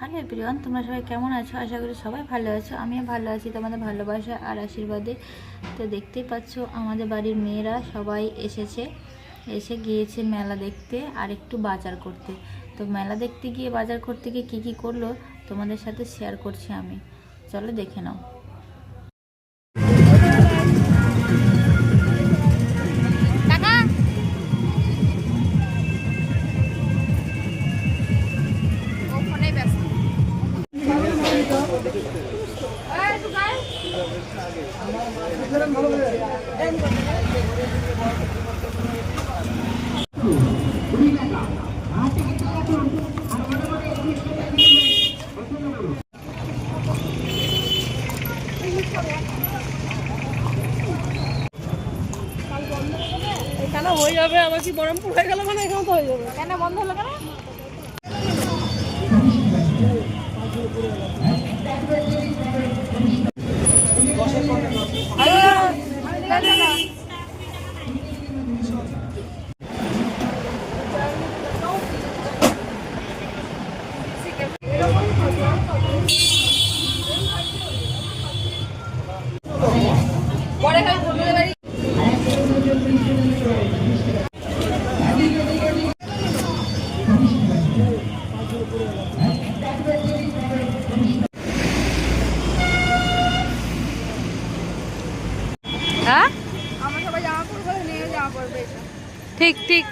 Hello everyone, তোমরা সবাই কেমন আছো? আশা করি সবাই ভালো আছো। আমিও ভালো আছি তোমাদের ভালোবাসা আর আশীর্বাদে। তো দেখতেই পাচ্ছ আমাদের বাড়ির মেয়েরা সবাই এসে গিয়েছে মেলা দেখতে আর একটু বাজার করতে। তো মেলা দেখতে গিয়ে বাজার করতে গিয়ে কী কী করলো তোমাদের সাথে শেয়ার করছি আমি। চলো দেখে নাও। কেন হয়ে যাবে? আমার কি বরমপুর হয়ে গেল? মানে এখানে তো হয়ে যাবে। কেন বন্ধ হলো কেন? হ্যাঁ আমরা সবাই জামা পরবো, নিয়ে জামা পরবে। ঠিক ঠিক।